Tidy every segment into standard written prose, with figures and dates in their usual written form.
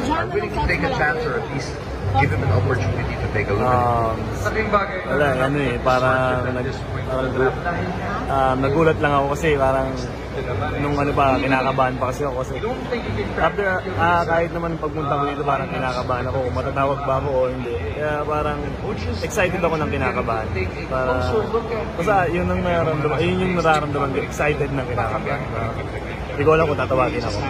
are willing to take a chance or at least give him an opportunity to take a look at it? Wala, ano eh, parang nagulat lang ako kasi parang nung ano pa, kinakabahan pa kasi ako kasi after, kahit naman pagpunta ko dito parang kinakabahan ako kung matatawag ba ako o hindi. Kaya parang excited ako ng kinakabahan. Basta yun ang nararamdaman, yun yung nararamdaman ko, excited ng kinakabahan. Hindi ko alam kung tatawagin ako.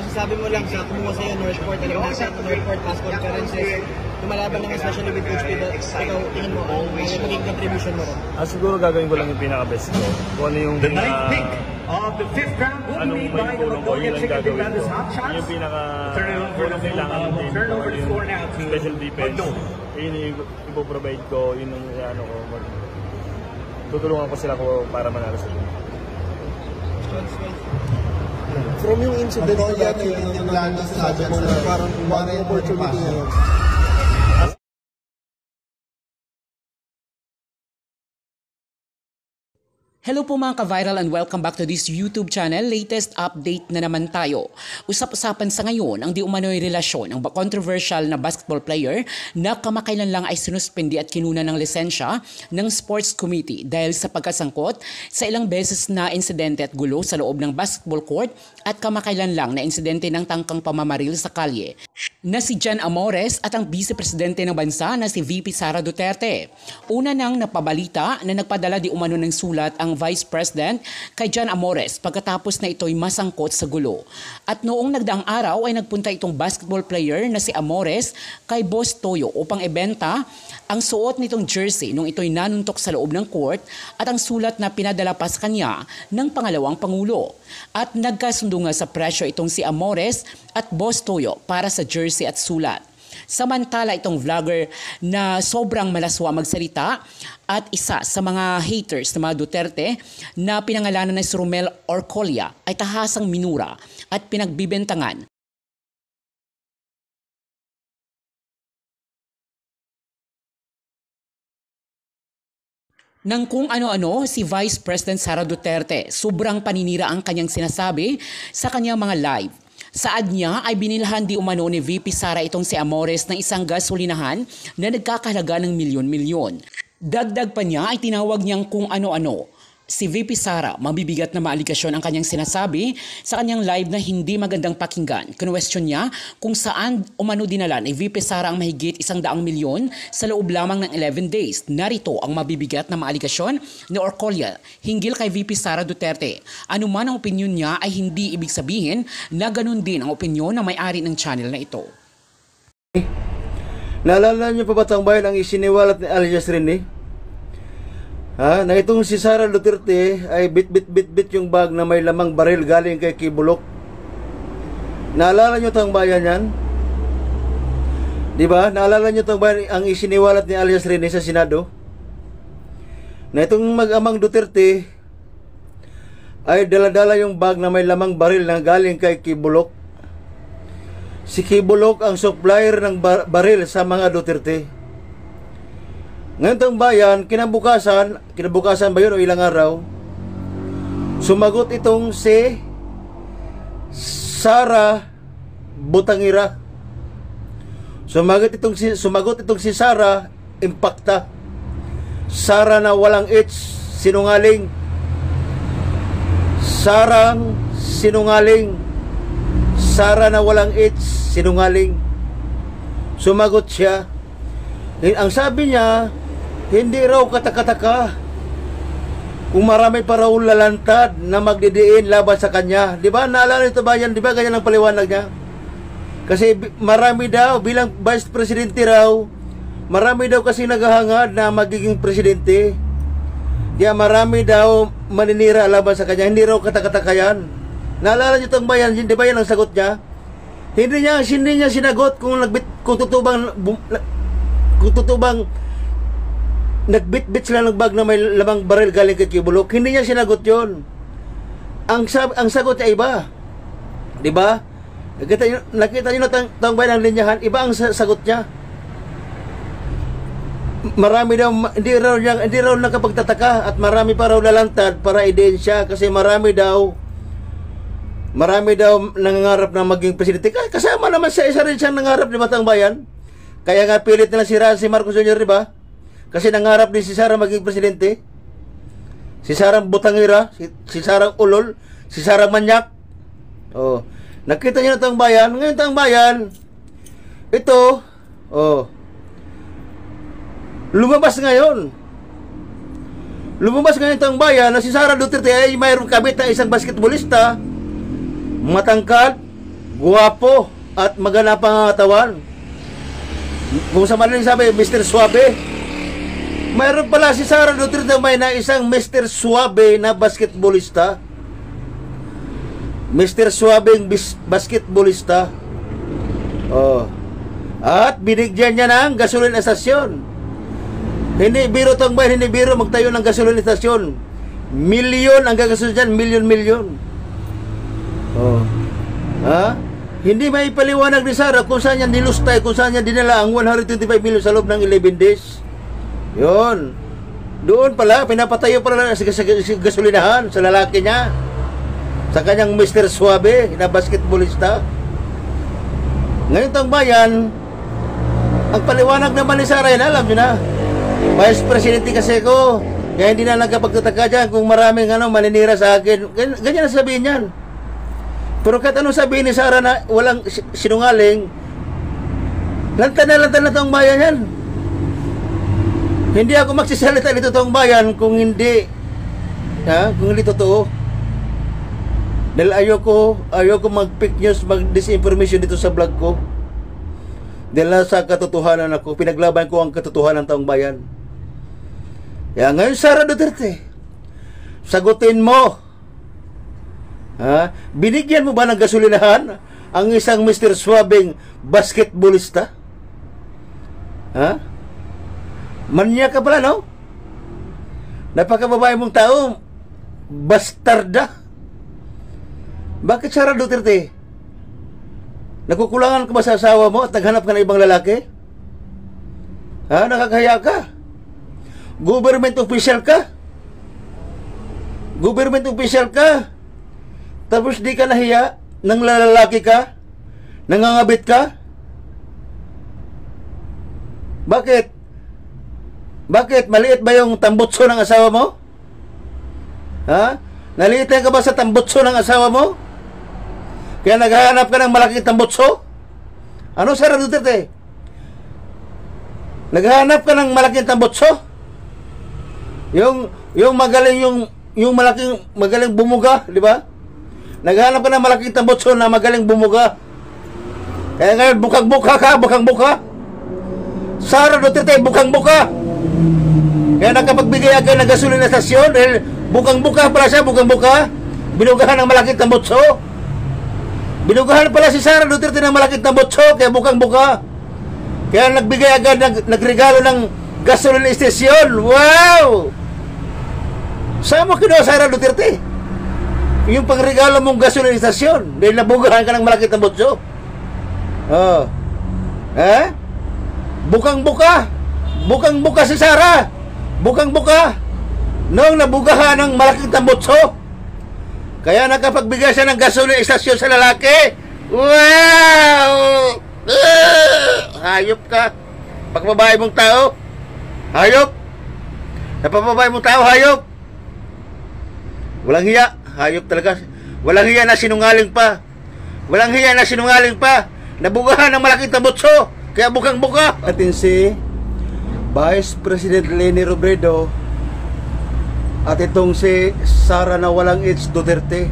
Masasabi mo lang sa kumuha sa'yo, Northport, Northport past conferences, lumalaban naman especially with Coach Pito, ikaw tingin mo ang magiging contribution mo ron? Siguro gagawin ko lang yung pinaka-best ko. Kung ano yung of the fifth round will be made by Orocolia Chicken Defenders Hot Shots. Yung Turnover to the floor now to special defense. Yun yung ipoprovide ko, yun yung ano ko. Tutulungan ko sila ko para manalo sila. From yung incident na dati yung naglalanda sa Jackson, parang one opportunity ngayon. Hello po mga ka-viral and welcome back to this YouTube channel. Latest update na naman tayo. Usap-usapan sa ngayon ang di umano'y relasyon ng controversial na basketball player na kamakailan lang ay sinuspindi at kinuna ng lisensya ng sports committee dahil sa pagkasangkot sa ilang beses na insidente at gulo sa loob ng basketball court at kamakailan lang na insidente ng tangkang pamamaril sa kalye na si Jan Amores at ang vice-presidente ng bansa na si VP Sara Duterte. Una nang napabalita na nagpadala di umano ng sulat ang Vice President kay Jan Amores pagkatapos na ito'y masangkot sa gulo. At noong nagdaang araw ay nagpunta itong basketball player na si Amores kay Boss Toyo upang ibenta ang suot nitong jersey nung ito'y nanuntok sa loob ng court at ang sulat na pinadala pa sa kanya ng pangalawang pangulo. At nagkasundo nga sa presyo itong si Amores at Boss Toyo para sa jersey at sulat. Samantala itong vlogger na sobrang malaswa magsalita at isa sa mga haters ng mga Duterte na pinangalanan na si Romel Orcolia ay tahasang minura at pinagbibentangan ng kung ano-ano si Vice President Sara Duterte. Sobrang paninira ang kanyang sinasabi sa kanyang mga live. Saad niya ay binilhan di umano ni VP Sara itong si Amores ng isang gasolinahan na nagkakahalaga ng milyon-milyon. Dagdag pa niya ay tinawag niyang kung ano-ano. Si VP Sara, mabibigat na maaligasyon ang kanyang sinasabi sa kanyang live na hindi magandang pakinggan. Kinwestiyon niya kung saan umano dinala ni VP Sara ang mahigit 100 milyon sa loob lamang ng 11 days. Narito ang mabibigat na maaligasyon ni Orcolia hinggil kay VP Sara Duterte. Ano man ang opinyon niya ay hindi ibig sabihin na ganun din ang opinyon ng may-ari ng channel na ito. Naalala niyo pa ba ang bayan ang isiniwalat ni alias Rene? Na itong si Sara Duterte ay bit yung bag na may lamang baril galing kay Kibulok. Naalala nyo tang bayan yan? Diba? Naalala nyo tang bayan ang isiniwalat ni alias Rene sa Senado? Na itong mag-amang Duterte ay daladala yung bag na may lamang baril na galing kay Kibulok. Si Kibulok ang supplier ng baril sa mga Duterte. Ngayon tong bayan, kinabukasan ba yun o ilang araw, sumagot itong si Sara Butangira. Sumagot itong si Sara Impacta. Sara na walang H, sinungaling. Sarang sinungaling. Sara na walang H, sinungaling. Sumagot siya. Ang sabi niya, hindi raw katakataka kung marami pa raw lalantad na magdidiin laban sa kanya. Di ba? Naalala nito ba yan? Di ba ganyan ang paliwanag niya? Kasi marami daw, bilang vice presidente raw, marami daw kasi naghahangad na magiging presidente. Kaya marami daw maninira laban sa kanya. Hindi raw katakataka yan. Naalala nyo itong bayan? Di ba yan ang sagot niya? Hindi niya sinagot kung tutubang nagbit-bit sila ng bag na may lamang baril galing kay Kibulok. Hindi niya sinagot yon. Ang sagot niya iba. Di ba? Nakita niyo na tang bayan ng linyahan, iba ang sagot niya. Marami daw, hindi raw nakapagtataka at marami pa raw lalantad para ebidensya kasi marami daw Marami daw nangangarap na maging presidente. Kasama naman siya, isa rin siyang nangangarap, di ba, Taong Bayan? Kaya nga pilit nila si Marcos Jr., di ba? Kasi nangarap din si Sara maging presidente. Si Sarang Butangira, si Sarang Ulol, si Sarang Manyak. Oh, nakita niyo na Taong Bayan. Ngayon Taong Bayan, ito, lumabas ngayon Taong Bayan na si Sara Duterte ay mayroong kabit na isang basketballista, matangkad, guwapo, at maganda pangangatawan. Kung sa madaling sabi, Mr. Suabe. Mayroon pala si Sara Duterte may na isang Mr. Suabe na basketballista. Mr. Suabeng basketballista. At binigyan niya ng gasoline estasyon. Hindi biro Taong Bayan, hindi biro magtayo ng gasoline estasyon. Milyon ang gagastusin dyan, milyon. Hindi may paliwanag ni Sara kung saan niya nilustay, kung saan niya dinala ang 125 million sa loob ng 11 days. Yun. Doon pala, pinapatayo pala sa gasolinahan sa lalaki niya. Sa kanyang Mr. Suabe na basketballista. Ngayon Taong Bayan, ang paliwanag naman ni Sara, yan alam nyo na. Vice Presidente kasi ko, kaya hindi na nagkapagtataka dyan kung maraming maninira sa akin. Ganyan na sabihin yan. Pero kahit anong sabihin ni Sara na walang sinungaling, lantan na Taong Bayan yan. Hindi ako magsisalita dito Taong Bayan kung hindi totoo. Dahil ayoko mag-fake news, mag-disinformation dito sa vlog ko. Dahil nasa katotohanan ako, pinaglaban ko ang katotohanan Taong Bayan. Kaya ngayon Sara Duterte, sagutin mo. Binigyan mo ba ng gasolinahan ang isang Mr. Suabeng basketballista? Manya ka pala, no? Napakababae mong tao, bastarda. Bakit Sara Duterte? Nakukulangan ka ba sa asawa mo at naghanap ka ng ibang lalaki? Nakakaya ka? Government official ka? Tapos di ka nahiya nang lalaki ka? Nangangabit ka? Bakit? Maliit ba yung tambutso ng asawa mo? Naliitan ka ba sa tambutso ng asawa mo? Kaya naghahanap ka ng malaking tambutso? Ano Sara Duterte? Naghahanap ka ng malaking tambutso? Yung magaling yung magaling bumuga, di ba? Naghahanap ka ng malaking tambutso na magaling bumuga. Kaya ngayon bukang-buka ka. Sara Duterte, bukang-buka. Kaya nakapagbigay agad ng gasolina estasyon dahil bukang-buka pala siya, bukang-buka. Binugahan ng malaking tambutso. Binugahan pala si Sara Duterte ng malaking tambutso, kaya bukang-buka. Kaya nagbigay agad, nagregalo ng gasolina estasyon. Wow! Saan mo kinuha Sara Duterte? Yung pangregalo mong gasolina estasyon dahil nabugahan ka ng malaking tambutso. Bukang-buka si Sara. Bukang-buka noong nabugahan ng malaking tambutso. Kaya nakapagbigay siya ng gasolina estasyon sa lalaki. Wow! Hayop ka. Pagbabae mong tao. Hayop. Napababae mong tao, hayop. Walang hiya. Hayop talaga. Walang hiya na sinungaling pa. Nabugahan ng malaking tambutso. Kaya bukang-buka. Atin si Vice President Leni Robredo at itong si Sara na walang H Duterte.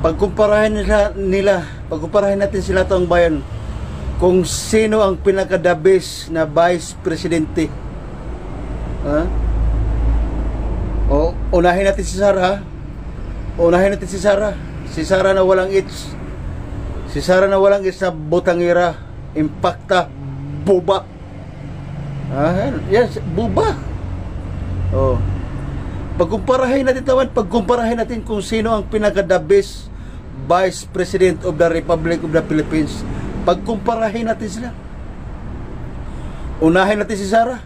Pagkumparahin natin sila Taong Bayan kung sino ang pinaka-the best na Vice Presidente. Unahin natin si Sara. Si Sara na walang H. Si Sara na walang H na butangira, impacta, buba. Yes, buba. Pagkumparahin natin kung sino ang pinaka-the best Vice President of the Republic of the Philippines. Pagkumparahin natin sila. Unahin natin si Sara.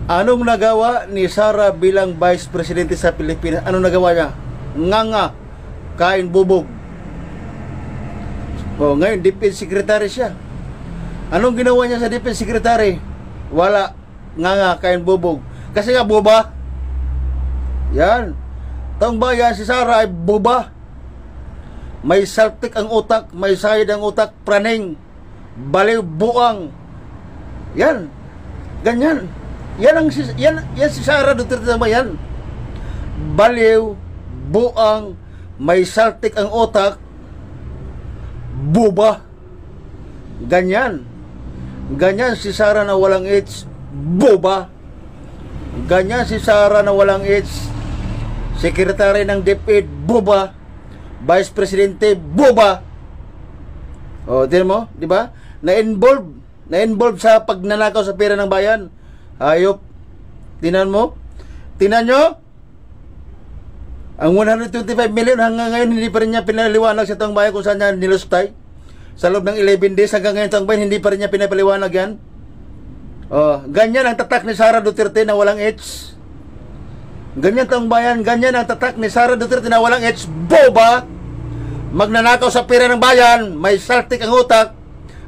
Anong nagawa ni Sara bilang Vice Presidente sa Pilipinas? Anong nagawa niya? Nganga. kain bubog. O, ngayon, Defense Secretary siya. Anong ginawa niya sa Defense Secretary? Wala. Nga, kain bubog. Kasi nga, boba. Yan. Taong bayan, si Sara ay boba. May saltik ang utak, may sayad ang utak, praning, baliw, buang. Yan. Ganyan. Yan si Sara Duterte na yan. Baliw, buang, may saltik ang utak, buba. Ganyan. Ganyan si Sara na walang H, buba. Ganyan si Sara na walang H, Sekretary ng DepEd, buba. Vice Presidente, buba. O, tingnan mo, di ba? Na-involve sa pagnanakaw sa pera ng bayan. Hayop. Tingnan mo. Tingnan nyo. Ang 125 million hanggang ngayon hindi pa rin niya pinaliwanag sa taong bayan kung saan niya nilustay. Sa loob ng 11 days hanggang ngayon taong bayan hindi pa rin niya pinapaliwanag yan. O, ganyan ang tatak ni Sara Duterte na walang H. Ganyan taong bayan, ganyan ang tatak ni Sara Duterte na walang H, boba. Magnanakaw sa pera ng bayan, may saltik ang utak,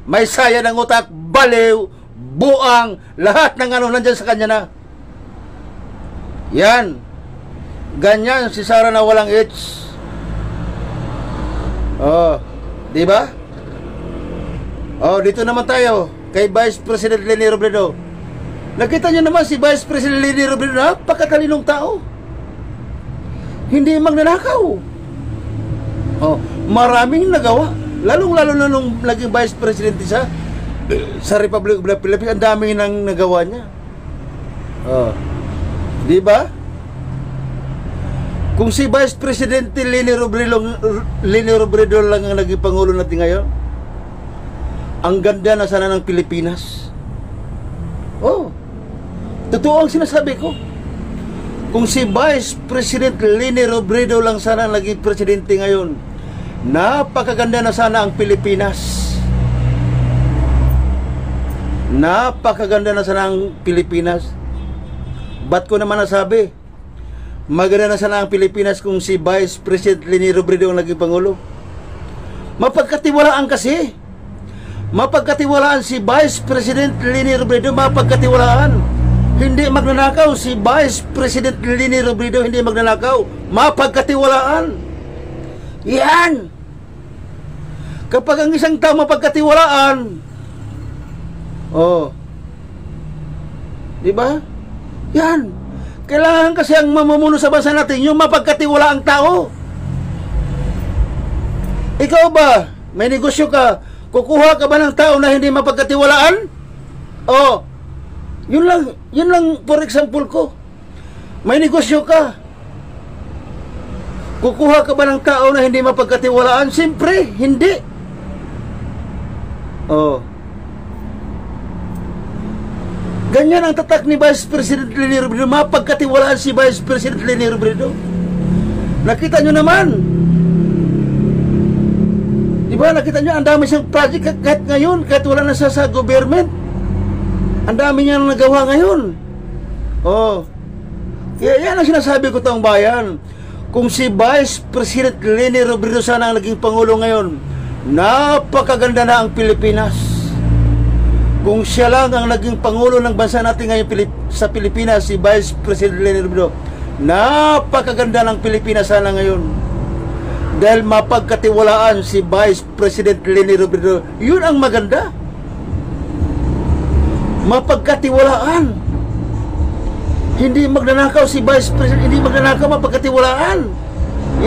may sayad ang utak, baliw, buang, lahat ng ano nandyan sa kanya na. Yan. Ganyan si Sara na walang H. Oh, di ba? Oh, dito naman tayo kay Vice President Leni Robredo. Nakita niyo naman si Vice President Leni Robredo, napakatalinong tao. Hindi magnanakaw. Oh, maraming nagawa. Lalong-lalo na nung naging Vice President siya sa Republic of the Philippines, ang dami nang nagawa niya. Oh. Di ba? Kung si Vice President Leni Robredo lang ang naging pangulo natin ngayon, ang ganda na sana ng Pilipinas. Oh. Totoo ang sinasabi ko. Kung si Vice President Leni Robredo lang sana ang naging presidente ngayon, napakaganda na sana ang Pilipinas. Napakaganda na sana ang Pilipinas. Ba't ko naman nasabi? Maganda na sana ang Pilipinas kung si Vice President Leni Robredo ang naging pangulo. Mapagkatiwalaan kasi. Mapagkatiwalaan si Vice President Leni Robredo, mapagkatiwalaan. Hindi magnanakaw si Vice President Leni Robredo, hindi magnanakaw. Mapagkatiwalaan. Yan. Kapag ang isang tao mapagkatiwalaan, oh, di ba? Yan. Kailangan kasi ang mamumuno sa bansa natin yung mapagkatiwalaang tao. Ikaw ba, may negosyo ka, kukuha ka ba ng tao na hindi mapagkatiwalaan? Oh, yun lang for example ko. May negosyo ka, kukuha ka ba ng tao na hindi mapagkatiwalaan? Siyempre, hindi. Oh. Ganyan ang tatak ni Vice President Leni Robredo. Mapagkatiwalaan si Vice President Leni Robredo. Nakita nyo naman. Diba, nakita nyo, ang dami siyang project kahit ngayon, kahit wala na sa government. Ang dami niyang nagawa ngayon. Oh. Kaya yan ang sinasabi ko taong bayan. Kung si Vice President Leni Robredo sana ang naging Pangulo ngayon, napakaganda na ang Pilipinas. Kung siya lang ang naging Pangulo ng bansa natin ngayon sa Pilipinas, si Vice President Leni Robredo, napakaganda ng Pilipinas sana ngayon. Dahil mapagkatiwalaan si Vice President Leni Robredo, yun ang maganda. Mapagkatiwalaan. Hindi magnanakaw si Vice President, hindi magnanakaw, mapagkatiwalaan.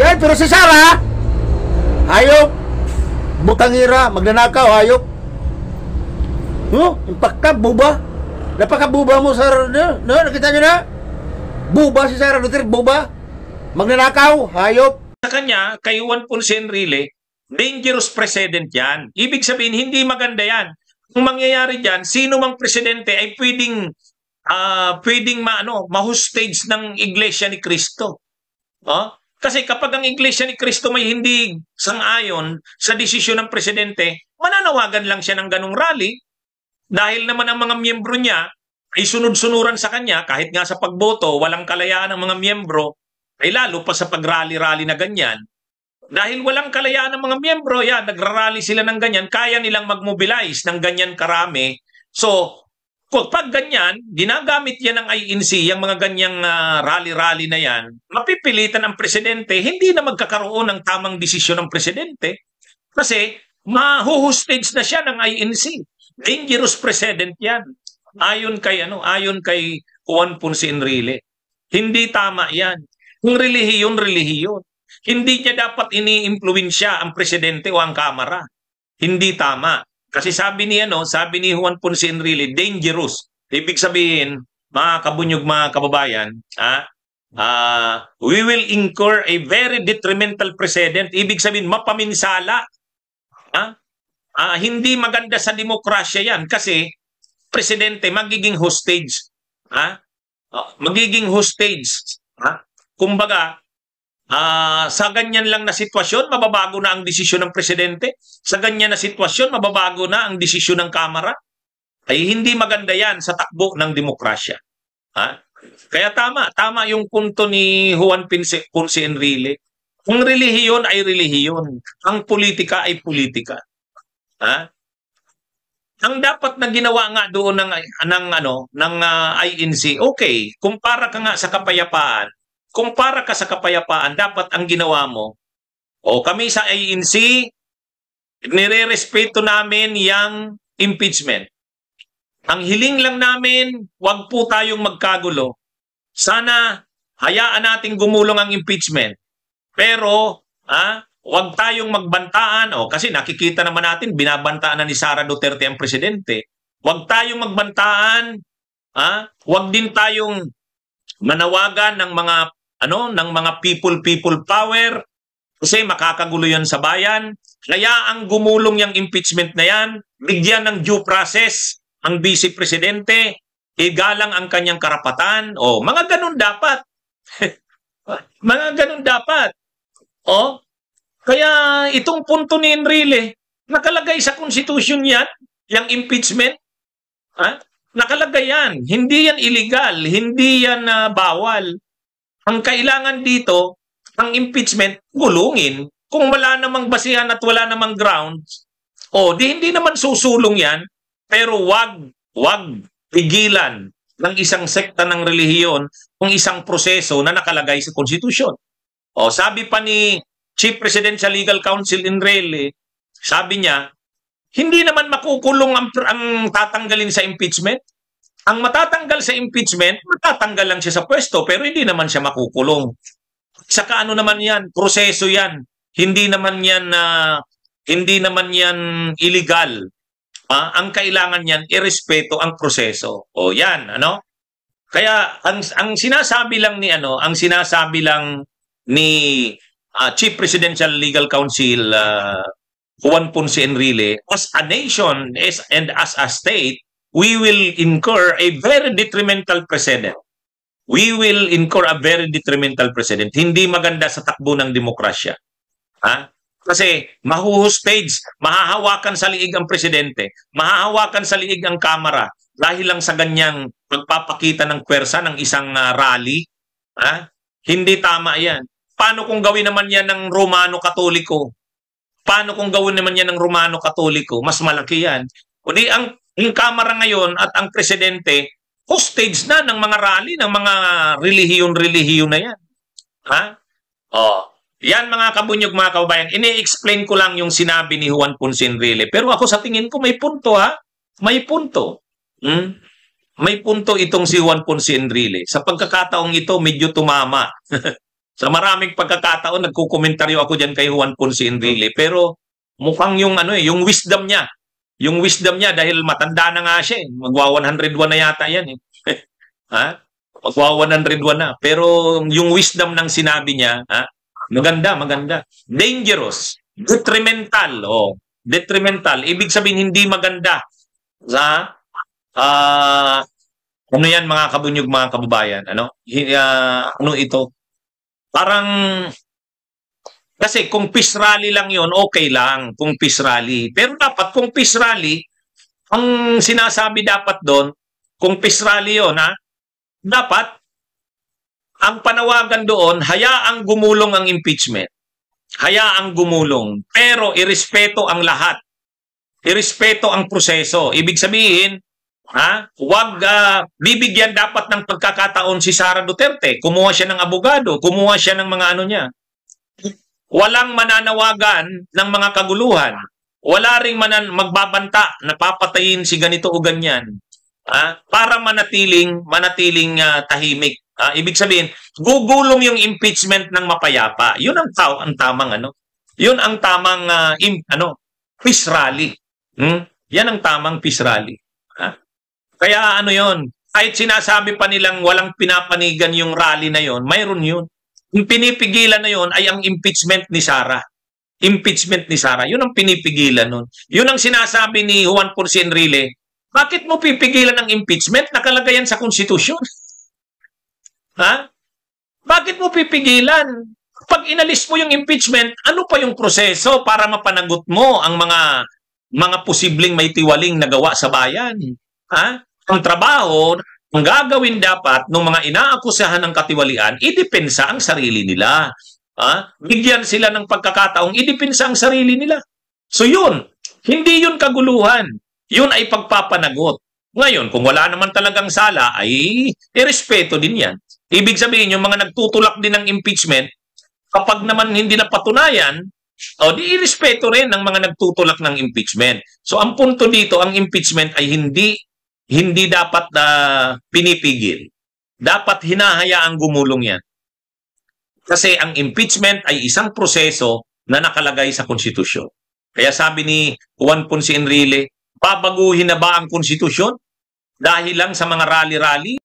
Yan, pero si Sara, hayop, butangira, magnanakaw, hayop. No, impakta, buba. Napaka-buba mo, Sara. No, nakita nyo na? Buba si Sara Duterte, buba. Magnanakaw, hayop. Sa kanya, kay Juan Ponce Enrile, dangerous precedent yan. Ibig sabihin, hindi maganda yan. Kung mangyayari dyan, sino mang presidente ay pwedeng ma-hostage ng Iglesia ni Cristo. Oh? Kasi kapag ang Iglesia ni Cristo may hindi sang-ayon sa desisyon ng presidente, mananawagan lang siya ng ganong rally dahil naman ang mga miyembro niya ay sunod-sunuran sa kanya kahit nga sa pagboto, walang kalayaan ng mga miyembro, ay lalo pa sa pag-rally-rally na ganyan. Dahil walang kalayaan ng mga miyembro, yan, nagrarally sila ng ganyan, kaya nilang mag-mobilize ng ganyan karami. So, pag ganyan, ginagamit yan ng INC, yung mga ganyang rally-rally na yan, mapipilitan ang presidente, hindi na magkakaroon ng tamang desisyon ng presidente. Kasi, mahuhostage na siya ng INC. Dangerous precedent yan. Ayon kay Juan Ponce Enrile. Hindi tama yan. Kung relihiyon, relihiyon. Hindi niya dapat ini-impluwensya ang presidente o ang kamara. Hindi tama. Kasi sabi ni Juan Ponce Enrile, dangerous. Ibig sabihin, mga kabunyog, mga kababayan, we will incur a very detrimental precedent. Ibig sabihin, mapaminsala. Hindi maganda sa demokrasya yan kasi presidente magiging hostage. Magiging hostage. Kumbaga, sa ganyan lang na sitwasyon, mababago na ang desisyon ng presidente. Sa ganyan na sitwasyon, mababago na ang desisyon ng kamara. Ay hindi maganda yan sa takbo ng demokrasya. Kaya tama yung punto ni Juan Ponce Enrile. Ang relihiyon ay relihiyon. Ang politika ay politika. Ang dapat na ginawa nga doon ng INC, okay, kumpara ka nga sa kapayapaan. Kumpara ka sa kapayapaan, dapat ang ginawa mo, kami sa INC, nire-respeto namin yung impeachment. Ang hiling lang namin, wag po tayong magkagulo. Sana hayaan nating gumulong ang impeachment. Pero, wag tayong magbantaan. Kasi nakikita naman natin, binabantaan na ni Sara Duterte ang presidente. Wag tayong magbantaan. Wag din tayong manawagan ng mga people power. Kasi makakagulo yan sa bayan. Kaya ang gumulong yung impeachment na yan, bigyan ng due process ang vice presidente, igalang ang kanyang karapatan. Mga ganun dapat. Mga ganun dapat. Kaya itong punto ni Enrile, nakalagay sa konstitusyon yan, yung impeachment. Nakalagay yan. Hindi yan illegal. Hindi yan bawal. Ang kailangan dito, ang impeachment, gulungin. Kung wala namang basihan at wala namang grounds, hindi naman susulong yan, pero wag pigilan ng isang sekta ng relihiyon kung isang proseso na nakalagay sa konstitusyon. Sabi pa ni Chief Presidential Legal Counsel Enrile, sabi niya, hindi naman makukulong ang tatanggalin sa impeachment. Ang matatanggal sa impeachment, matatanggal lang siya sa pwesto, pero hindi naman siya makukulong. Saka naman yan, proseso yan. Hindi naman yan illegal. Ang kailangan yan, irespeto ang proseso. Yan, Kaya ang sinasabi lang ni Chief Presidential Legal Counsel Juan Ponce Enrile, as a nation and as a state, we will incur a very detrimental precedent. We will incur a very detrimental precedent. Hindi maganda sa takbo ng demokrasya. Kasi mahuhostage, mahahawakan sa liig ang presidente, mahahawakan sa liig ang kamara dahil lang sa ganyang pagpapakita ng pwersa ng isang rally. Hindi tama yan. Paano kung gawin naman yan ng Romano-Katoliko? Paano kung gawin naman yan ng Romano-Katoliko? Mas malaki yan. Kundi ang kamara ngayon at ang presidente, hostage na ng mga rally, ng mga relihiyon na yan. Yan mga kabunyog, mga kababayan. Ini-explain ko lang yung sinabi ni Juan Ponce Enrile. Pero ako sa tingin ko may punto, May punto. May punto itong si Juan Ponce Enrile. Sa pagkakataong ito, medyo tumama. Sa maraming pagkakataon, nagkukomentaryo ako dyan kay Juan Ponce Enrile. Pero mukhang yung wisdom niya. Yung wisdom niya, dahil matanda na nga siya. Magwa 101 na yata yan. Magwa 101 na. Pero yung wisdom ng sinabi niya, maganda. Dangerous. Detrimental. Detrimental. Ibig sabihin, hindi maganda. Yan mga kabunyog, mga kababayan? Ito? Parang, kasi kung peace rally lang yon, okay lang. Kung peace rally. Pero dapat, kung peace rally, ang sinasabi dapat doon, kung peace rally yon, dapat, ang panawagan doon, hayaang gumulong ang impeachment. hayaang gumulong, pero irespeto ang lahat. Irespeto ang proseso. Ibig sabihin, wag bibigyan dapat ng pagkakataon si Sara Duterte. Kumuha siya ng abogado, kumuha siya ng mga ano niya. Walang mananawagan ng mga kaguluhan. Wala ring magbabanta na papatayin si ganito o ganyan. Para manatiling tahimik. Ibig sabihin, gugulong yung impeachment ng mapayapa. Yun ang tamang Yun ang tamang peace rally. Yan ang tamang peace rally. Kaya yon, kahit sinasabi pa nilang walang pinapanigan yung rally na yon, mayroon yun. Yung pinipigilan na yon ay ang impeachment ni Sara. Impeachment ni Sara. Yun ang pinipigilan nun. Yun ang sinasabi ni Juan Ponce Enrile. Bakit mo pipigilan ang impeachment? Nakalagay yan sa konstitusyon. Bakit mo pipigilan? Pag inalis mo yung impeachment, ano pa yung proseso para mapanagot mo ang mga posibleng may tiwaling nagawa sa bayan? Ang trabaho, ang gagawin dapat ng mga inaakusahan ng katiwalian, idepensa ang sarili nila. Bigyan sila ng pagkakataong idepensa ang sarili nila. So yun, hindi yun kaguluhan. Yun ay pagpapanagot. Ngayon, kung wala naman talagang sala, ay irespeto din yan. Ibig sabihin, yung mga nagtutulak din ng impeachment, kapag naman hindi na patunayan, di irespeto rin ng mga nagtutulak ng impeachment. So ang punto dito, ang impeachment ay hindi dapat pinipigil. Dapat hinahayaang gumulong yan. Kasi ang impeachment ay isang proseso na nakalagay sa konstitusyon. Kaya sabi ni Juan Ponce Enrile, babaguhin na ba ang konstitusyon? Dahil lang sa mga rally-rally?